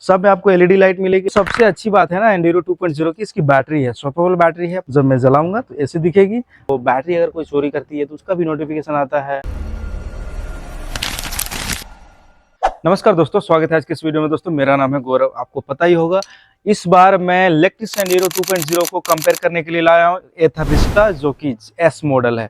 सब में आपको एलईडी लाइट मिलेगी। सबसे अच्छी बात है ना एंड्यूरो 2.0 की, इसकी बैटरी है, स्वैपेबल बैटरी है। जब मैं जलाऊंगा तो ऐसे दिखेगी। तो बैटरी अगर कोई चोरी करती है तो उसका भी नोटिफिकेशन आता है। नमस्कार दोस्तों, स्वागत है आज के इस वीडियो में। दोस्तों मेरा नाम है गौरव, आपको पता ही होगा। इस बार मैं लेक्ट्रिस एंड्यूरो 2.0 को कंपेयर करने के लिए लाया हूँ एथर रिस्टा, जो कि एस मॉडल है।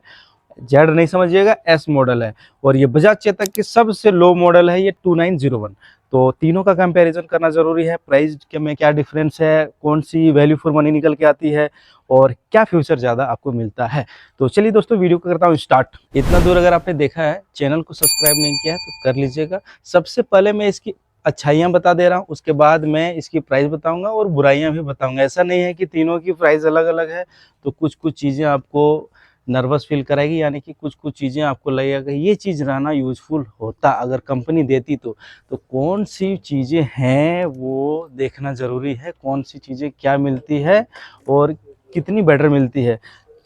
जेड नहीं समझिएगा, एस मॉडल है। और ये बजाज चेतक के सबसे लो मॉडल है, ये 2901। तो तीनों का कंपैरिजन करना जरूरी है। प्राइस के में क्या डिफरेंस है, कौन सी वैल्यू फॉर मनी निकल के आती है और क्या फ्यूचर ज़्यादा आपको मिलता है। तो चलिए दोस्तों, वीडियो को करता हूँ स्टार्ट। इतना दूर अगर आपने देखा है, चैनल को सब्सक्राइब नहीं किया है तो कर लीजिएगा। सबसे पहले मैं इसकी अच्छाइयाँ बता दे रहा हूँ, उसके बाद मैं इसकी प्राइस बताऊँगा और बुराइयाँ भी बताऊँगा। ऐसा नहीं है कि तीनों की प्राइस अलग अलग है तो कुछ कुछ चीज़ें आपको नर्वस फील कराएगी, यानी कि कुछ कुछ चीज़ें आपको लगेगा ये चीज़ रहना यूजफुल होता अगर कंपनी देती तो कौन सी चीज़ें हैं वो देखना ज़रूरी है। कौन सी चीज़ें क्या मिलती है और कितनी बेटर मिलती है।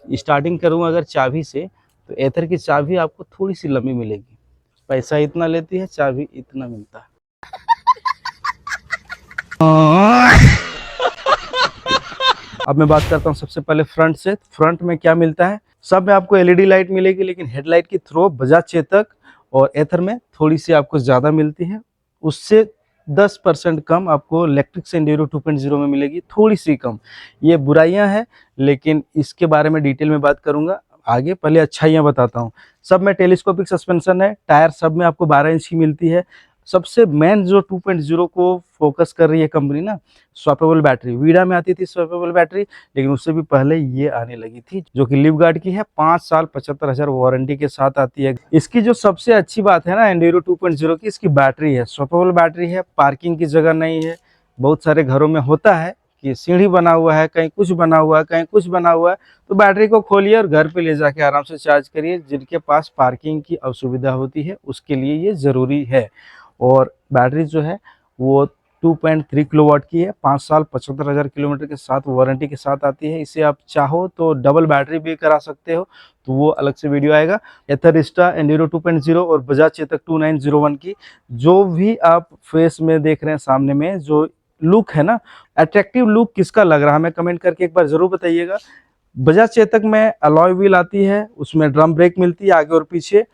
स्टार्टिंग करूँ अगर चाबी से, तो एथर की चाबी आपको थोड़ी सी लंबी मिलेगी। पैसा इतना लेती है, चाबी इतना मिलता है। अब मैं बात करता हूँ सबसे पहले फ्रंट से। फ्रंट में क्या मिलता है, सब में आपको एलईडी लाइट मिलेगी, लेकिन हेडलाइट की थ्रो बजाज चेतक और एथर में थोड़ी सी आपको ज़्यादा मिलती है। उससे 10% कम आपको इलेक्ट्रिक एंड्यूरो 2.0 में मिलेगी, थोड़ी सी कम। ये बुराइयां हैं, लेकिन इसके बारे में डिटेल में बात करूंगा आगे। पहले अच्छाइयाँ बताता हूँ। सब में टेलीस्कोपिक सस्पेंशन है। टायर सब में आपको 12 इंच की मिलती है। सबसे मेन जो 2.0 को फोकस कर रही है कंपनी ना, स्वैपेबल बैटरी। वीडा में आती थी स्वैपेबल बैटरी, लेकिन उससे भी पहले ये आने लगी थी, जो कि लिव गार्ड की है। 5 साल 75,000 वारंटी के साथ आती है। इसकी जो सबसे अच्छी बात है ना एंड्यूरो 2.0 की, इसकी बैटरी है, स्वैपेबल बैटरी है। पार्किंग की जगह नहीं है। बहुत सारे घरों में होता है कि सीढ़ी बना हुआ है, कहीं कुछ बना हुआ है, कहीं कुछ बना हुआ है, तो बैटरी को खोलिए और घर पे ले जाके आराम से चार्ज करिए। जिनके पास पार्किंग की असुविधा होती है उसके लिए ये ज़रूरी है। और बैटरी जो है वो 2.3 किलोवाट की है। 5 साल 75,000 किलोमीटर के साथ वारंटी के साथ आती है। इसे आप चाहो तो डबल बैटरी भी करा सकते हो, तो वो अलग से वीडियो आएगा। एथर रिस्टा एंड्यूरो 2.0 और बजाज चेतक 2901 की जो भी आप फेस में देख रहे हैं, सामने में जो लुक है ना, अट्रैक्टिव लुक किसका लग रहा है हमें कमेंट करके एक बार जरूर बताइएगा। बजाज चेतक में अलॉय व्हील आती है, उसमें ड्रम ब्रेक मिलती है आगे और पीछे।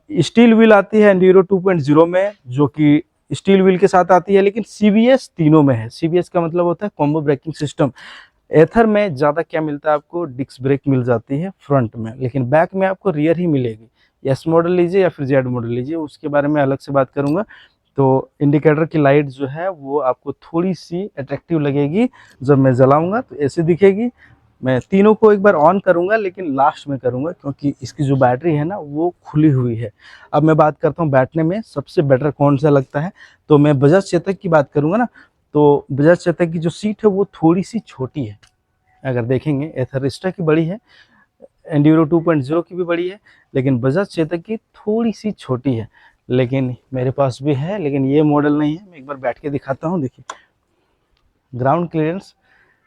स्टील व्हील आती है एंड्यूरो 2.0 में, जो कि स्टील व्हील के साथ आती है, लेकिन सीबीएस तीनों में है। सीबीएस का मतलब होता है कॉम्बो ब्रेकिंग सिस्टम। एथर में ज़्यादा क्या मिलता है आपको, डिस्क ब्रेक मिल जाती है फ्रंट में, लेकिन बैक में आपको रियर ही मिलेगी। एस मॉडल लीजिए या फिर जेड मॉडल लीजिए, उसके बारे में अलग से बात करूंगा। तो इंडिकेटर की लाइट जो है वो आपको थोड़ी सी अट्रैक्टिव लगेगी। जब मैं जलाऊंगा तो ऐसे दिखेगी। मैं तीनों को एक बार ऑन करूंगा, लेकिन लास्ट में करूंगा क्योंकि इसकी जो बैटरी है ना वो खुली हुई है। अब मैं बात करता हूँ बैठने में सबसे बेटर कौन सा लगता है। तो मैं बजाज चेतक की बात करूंगा ना, तो बजाज चेतक की जो सीट है वो थोड़ी सी छोटी है। अगर देखेंगे एथर रिस्टा की बड़ी है, एंड्यूरो 2.0 की भी बड़ी है, लेकिन बजाज चेतक की थोड़ी सी छोटी है। लेकिन मेरे पास भी है, लेकिन ये मॉडल नहीं है। मैं एक बार बैठ के दिखाता हूँ। देखिए ग्राउंड क्लियरेंस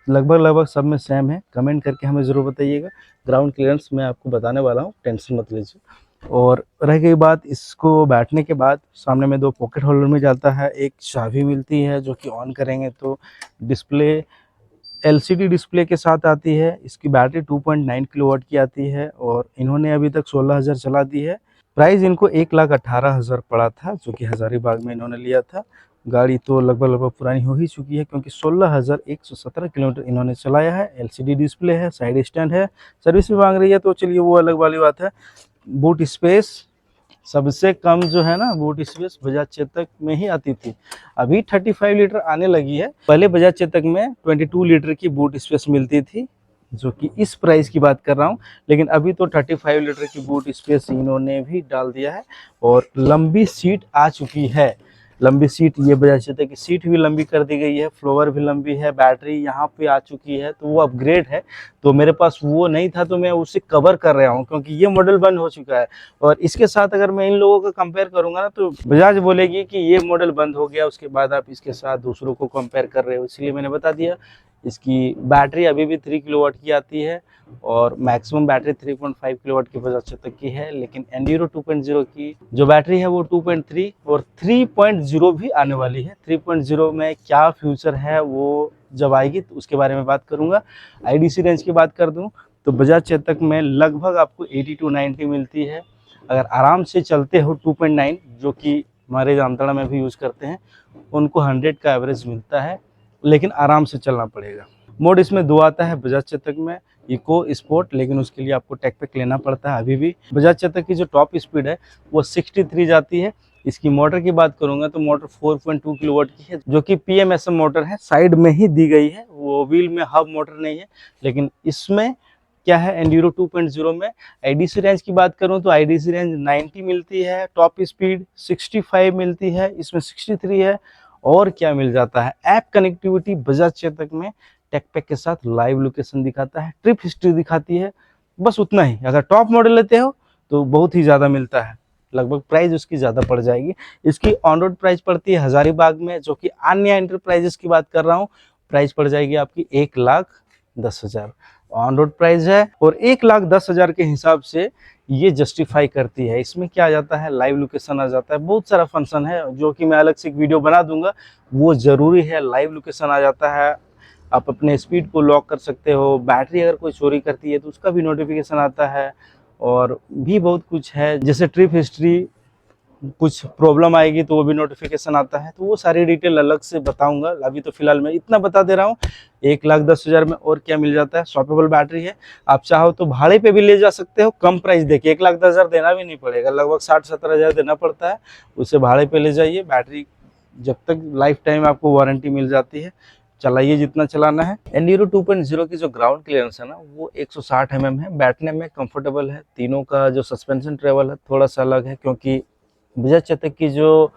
लगभग सब में सेम है। कमेंट करके हमें ज़रूर बताइएगा। ग्राउंड क्लियरेंस मैं आपको बताने वाला हूँ, टेंशन मत लीजिए। और रह गई बात, इसको बैठने के बाद सामने में 2 पॉकेट होल्डर में जाता है, एक चाबी मिलती है जो कि ऑन करेंगे तो डिस्प्ले एलसीडी डिस्प्ले के साथ आती है। इसकी बैटरी 2.9 किलोवाट की आती है और इन्होंने अभी तक 16,000 चला दी है। प्राइस इनको 1,18,000 पड़ा था, जो कि हज़ारीबाग में इन्होंने लिया था। गाड़ी तो लगभग पुरानी हो ही चुकी है, क्योंकि 16,117 किलोमीटर इन्होंने चलाया है। एलसीडी डिस्प्ले है, साइड स्टैंड है, सर्विस भी मांग रही है, तो चलिए वो अलग वाली बात है। बूट स्पेस सबसे कम जो है ना, बूट स्पेस बजाज चेतक में ही आती थी। अभी 35 लीटर आने लगी है। पहले बजाज चेतक में 22 लीटर की बूट स्पेस मिलती थी, जो कि इस प्राइस की बात कर रहा हूँ। लेकिन अभी तो 35 लीटर की बूट स्पेस इन्होंने भी डाल दिया है और लंबी सीट आ चुकी है। लंबी सीट, ये बजाज चेतक की सीट भी लंबी कर दी गई है, फ्लोवर भी लंबी है, बैटरी यहाँ पे आ चुकी है, तो वो अपग्रेड है। तो मेरे पास वो नहीं था तो मैं उसे कवर कर रहा हूँ, क्योंकि ये मॉडल बंद हो चुका है। और इसके साथ अगर मैं इन लोगों का कंपेयर करूंगा ना, तो बजाज बोलेगी कि ये मॉडल बंद हो गया, उसके बाद आप इसके साथ दूसरों को कंपेयर कर रहे हो, इसलिए मैंने बता दिया। इसकी बैटरी अभी भी 3 किलोवाट की आती है और मैक्सिमम बैटरी 3.5 किलोवाट की बजाज चेतक की है, लेकिन एंड्यूरो 2.0 की जो बैटरी है वो 2.3 और 3.0 भी आने वाली है। 3.0 में क्या फ्यूचर है वो जब आएगी तो उसके बारे में बात करूंगा। आईडीसी रेंज की बात कर दूं तो बजाज चेतक में लगभग आपको 80 to 90 मिलती है। अगर आराम से चलते हो 2.9 जो कि हमारे जामताड़ा में भी यूज करते हैं, उनको 100 का एवरेज मिलता है, लेकिन आराम से चलना पड़ेगा। मोड इसमें 2 आता है बजाज चेतक में, इको स्पोर्ट, लेकिन उसके लिए आपको टेक पैक लेना पड़ता है। अभी भी बजाज चेतक की जो टॉप स्पीड है वो 63 जाती है। इसकी मोटर की बात करूंगा तो मोटर 4.2 किलोवाट की है, जो कि पीएमएसएम मोटर है, साइड में ही दी गई है, वो व्हील में हब मोटर नहीं है। लेकिन इसमें क्या है, एंड्यूरो 2.0 में आईडीसी रेंज की बात करूं तो आईडीसी रेंज 90 मिलती है, टॉप स्पीड 65 मिलती है, इसमें 63 है। और क्या मिल जाता है, ऐप कनेक्टिविटी बजाज चेतक में टेक पैक के साथ लाइव लोकेशन दिखाता है, ट्रिप हिस्ट्री दिखाती है, बस उतना ही। अगर टॉप मॉडल लेते हो तो बहुत ही ज़्यादा मिलता है, लगभग प्राइस उसकी ज़्यादा पड़ जाएगी। इसकी ऑन रोड प्राइस पड़ती है हजारीबाग में, जो कि अन्य एंटरप्राइजेस की बात कर रहा हूँ, प्राइस पड़ जाएगी आपकी 1,10,000 ऑन रोड प्राइस है। और 1,10,000 के हिसाब से ये जस्टिफाई करती है। इसमें क्या आ जाता है, लाइव लोकेशन आ जाता है, बहुत सारा फंक्शन है जो कि मैं अलग से एक वीडियो बना दूंगा, वो जरूरी है। लाइव लोकेशन आ जाता है, आप अपने स्पीड को लॉक कर सकते हो, बैटरी अगर कोई चोरी करती है तो उसका भी नोटिफिकेशन आता है, और भी बहुत कुछ है, जैसे ट्रिप हिस्ट्री, कुछ प्रॉब्लम आएगी तो वो भी नोटिफिकेशन आता है। तो वो सारी डिटेल अलग से बताऊंगा, अभी तो फिलहाल मैं इतना बता दे रहा हूँ। 1,10,000 में और क्या मिल जाता है, स्वैपेबल बैटरी है, आप चाहो तो भाड़े पे भी ले जा सकते हो, कम प्राइस देखिए, 1,10,000 देना भी नहीं पड़ेगा, लगभग 60-70 देना पड़ता है, उसे भाड़े पे ले जाइए। बैटरी जब तक लाइफ टाइम आपको वारंटी मिल जाती है, चलाइए जितना चलाना है। एंड्यूरो 2.0 की जो ग्राउंड क्लियरेंस है ना, वो 160 mm है, बैठने में कंफर्टेबल है। तीनों का जो सस्पेंशन ट्रेवल है थोड़ा सा अलग है, क्योंकि बजाज चेतक की जो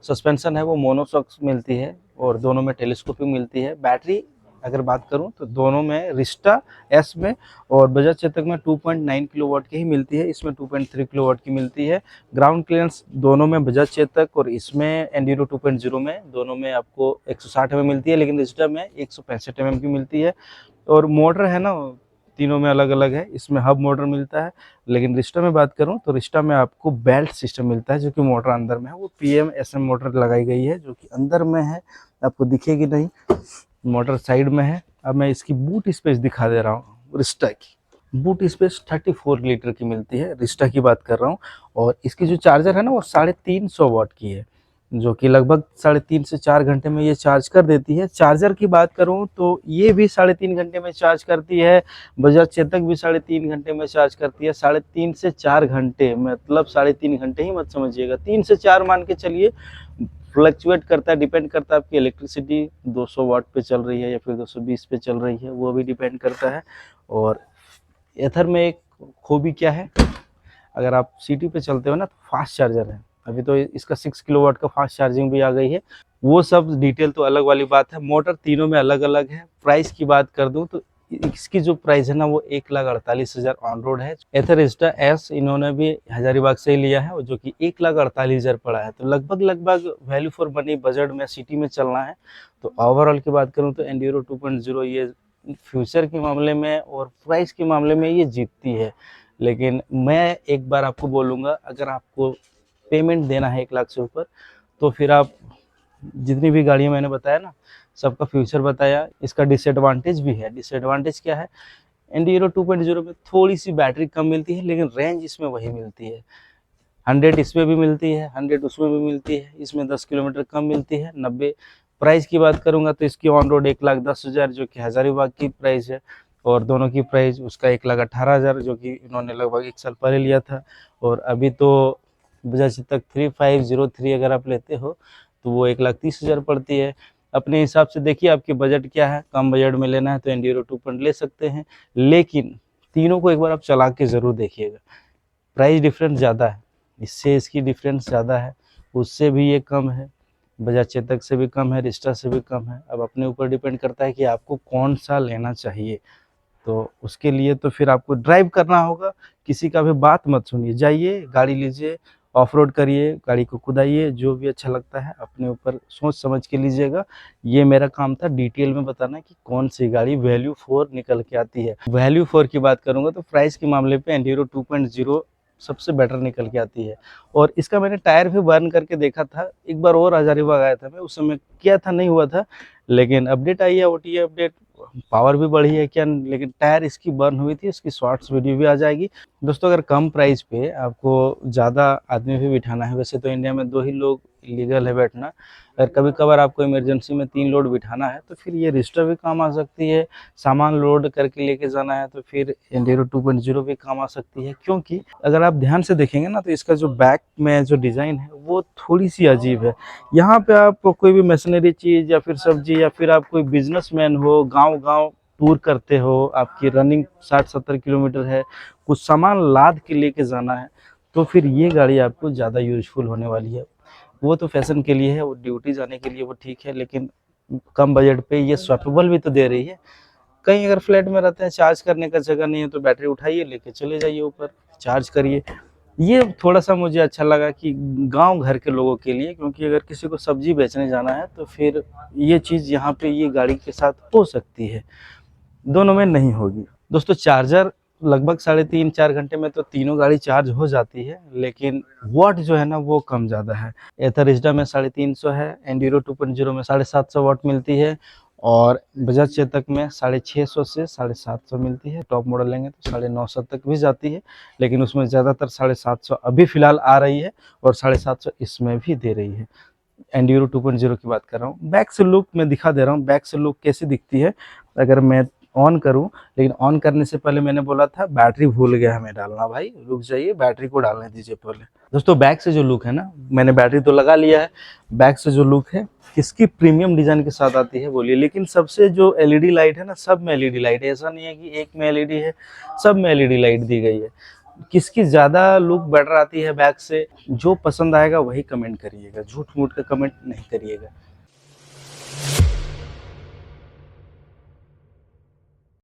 सस्पेंशन है वो मोनोशॉक्स मिलती है और दोनों में टेलीस्कोपिक मिलती है। बैटरी अगर बात करूं तो दोनों में रिस्टा एस में और बजाज चेतक में 2.9 किलोवाट की ही मिलती है, इसमें 2.3 किलोवाट की मिलती है। ग्राउंड क्लियरेंस दोनों में बजाज चेतक और इसमें एंड्यूरो 2.0 में दोनों में आपको 160 mm मिलती है, लेकिन रिस्टा में 165 mm की मिलती है। और मोटर है ना, तीनों में अलग अलग है, इसमें हब मोटर मिलता है, लेकिन रिस्टा में बात करूं तो रिस्टा में आपको बेल्ट सिस्टम मिलता है, जो कि मोटर अंदर में है, वो पीएमएसएम मोटर लगाई गई है, जो कि अंदर में है, आपको दिखेगी नहीं, मोटर साइड में है। अब मैं इसकी बूट स्पेस दिखा दे रहा हूँ। रिस्टा की बूट स्पेस 34 लीटर की मिलती है, रिस्टा की बात कर रहा हूँ। और इसकी जो चार्जर है ना वो 350 वाट की है, जो कि लगभग 3.5 से 4 घंटे में ये चार्ज कर देती है। चार्जर की बात करूं तो ये भी 3.5 घंटे में चार्ज करती है, बजाज चेतक भी 3.5 घंटे में चार्ज करती है। 3.5 से 4 घंटे, मतलब 3.5 घंटे ही मत समझिएगा, 3 से 4 मान के चलिए। फ्लक्चुएट करता है, डिपेंड करता है आपकी इलेक्ट्रिसिटी 200 वाट पे चल रही है या फिर 220 पे चल रही है, वो भी डिपेंड करता है। और एथर में एक खूबी क्या है, अगर आप सिटी पे चलते हो ना तो फास्ट चार्जर है, अभी तो इसका 6 किलोवाट का फास्ट चार्जिंग भी आ गई है, वो सब डिटेल तो अलग वाली बात है। मोटर तीनों में अलग अलग है। प्राइस की बात कर दूं तो इसकी जो प्राइस है ना वो 1,48,000 ऑन रोड है। एथर रिस्टा एस इन्होंने भी हजारीबाग से ही लिया है, जो कि 1,48,000 पड़ा है, तो लगभग वैल्यू फॉर मनी बजट में सिटी में चलना है। तो ओवरऑल की बात करूं तो एंड्यूरो 2.0 ये फ्यूचर के मामले में और प्राइस के मामले में ये जीतती है। लेकिन मैं एक बार आपको बोलूँगा, अगर आपको पेमेंट देना है 1 लाख से ऊपर, तो फिर आप जितनी भी गाड़ियाँ मैंने बताया ना, सबका फ्यूचर बताया, इसका डिसएडवांटेज भी है। डिसएडवांटेज क्या है, एंड्यूरो 2.0 में थोड़ी सी बैटरी कम मिलती है, लेकिन रेंज इसमें वही मिलती है। 100 इसमें भी मिलती है, 100 उसमें भी मिलती है, इसमें 10 किलोमीटर कम मिलती है, 90। प्राइस की बात करूंगा तो इसकी ऑन रोड 1,10,000 जो कि हजारीबाग की प्राइस है, और दोनों की प्राइस उसका 1,18,000 जो कि इन्होंने लगभग 1 साल पहले लिया था। और अभी तो बजाज चेतक 3503 अगर आप लेते हो तो वो 1,30,000 पड़ती है। अपने हिसाब से देखिए आपके बजट क्या है, कम बजट में लेना है तो एंड्यूरो 2.0 ले सकते हैं, लेकिन तीनों को एक बार आप चला के ज़रूर देखिएगा। प्राइस डिफरेंस ज़्यादा है, इससे इसकी डिफरेंस ज़्यादा है, उससे भी ये कम है, बजाज चेतक से भी कम है, रिस्टा से भी कम है। अब अपने ऊपर डिपेंड करता है कि आपको कौन सा लेना चाहिए, तो उसके लिए तो फिर आपको ड्राइव करना होगा, किसी का भी बात मत सुनिए, जाइए गाड़ी लीजिए ऑफ रोड करिए, गाड़ी को कुदाइए, जो भी अच्छा लगता है अपने ऊपर सोच समझ के लीजिएगा। ये मेरा काम था डिटेल में बताना कि कौन सी गाड़ी वैल्यू 4 निकल के आती है। वैल्यू 4 की बात करूंगा तो प्राइस के मामले पे एंड्यूरो 2.0 सबसे बेटर निकल के आती है। और इसका मैंने टायर भी बर्न करके देखा था, एक बार और हजारीबाग आया था मैं, उस समय किया था, नहीं हुआ था, लेकिन अपडेट आई है, ओटीए अपडेट, पावर भी बढ़ी है क्या, लेकिन टायर इसकी बर्न हुई थी। इसकी शॉर्ट्स वीडियो भी आ जाएगी। दोस्तों अगर कम प्राइस पे आपको ज़्यादा आदमी भी बिठाना है, वैसे तो इंडिया में 2 ही लोग लीगल है बैठना, अगर कभी कभार आपको इमरजेंसी में 3 लोड बिठाना है तो फिर ये रिस्टर भी काम आ सकती है। सामान लोड करके लेके जाना है तो फिर एंडेरो 2.0 भी काम आ सकती है। क्योंकि अगर आप ध्यान से देखेंगे ना तो इसका जो बैक में जो डिज़ाइन है वो थोड़ी सी अजीब है। यहाँ पे आप कोई भी मशीनरी चीज़ या फिर सब्जी या फिर आप कोई बिजनेसमैन हो, गांव-गांव टूर करते हो, आपकी रनिंग 60-70 किलोमीटर है, कुछ सामान लाद के लेके जाना है, तो फिर ये गाड़ी आपको ज़्यादा यूज़फुल होने वाली है। वो तो फैशन के लिए है, वो ड्यूटी जाने के लिए वो ठीक है, लेकिन कम बजट पे ये स्वैपेबल भी तो दे रही है। कहीं अगर फ्लैट में रहते हैं, चार्ज करने का जगह नहीं है तो बैटरी उठाइए, लेके चले जाइए ऊपर, चार्ज करिए। ये थोड़ा-सा मुझे अच्छा लगा कि गाँव घर के लोगों के लिए, क्योंकि अगर किसी को सब्जी बेचने जाना है तो फिर ये चीज़ यहाँ पे ये गाड़ी के साथ हो सकती है, दोनों में नहीं होगी। दोस्तों चार्जर लगभग 3.5-4 घंटे में तो तीनों गाड़ी चार्ज हो जाती है, लेकिन वॉट जो है ना वो कम ज़्यादा है। एथर इज़्डा में 350 है, एंड्यूरो 2.0 में 750 वॉट मिलती है और बजाज चेतक में 650 से 750 मिलती है। टॉप मॉडल लेंगे तो 950 तक भी जाती है, लेकिन उसमें ज़्यादातर 750 अभी फ़िलहाल आ रही है और 750 इसमें भी दे रही है। एंड्यूरो 2.0 की बात कर रहा हूँ। बैक से लुक मैं दिखा दे रहा हूँ, बैक से लुक कैसी दिखती है अगर मैं ऑन करूँ। लेकिन ऑन करने से पहले मैंने बोला था बैटरी भूल गया हमें डालना, भाई रुक जाइए, बैटरी को डालने दीजिए पहले। दोस्तों बैक से जो लुक है ना, मैंने बैटरी तो लगा लिया है, बैक से जो लुक है किसकी प्रीमियम डिजाइन के साथ आती है बोलिए। लेकिन सबसे जो एलईडी लाइट है ना, सब में एलईडी लाइट है, ऐसा नहीं है कि एक में एलईडी है, सब में एलईडी लाइट दी गई है। किसकी ज़्यादा लुक बेटर आती है बैक से, जो पसंद आएगा वही कमेंट करिएगा, झूठ मूठ का कमेंट नहीं करिएगा।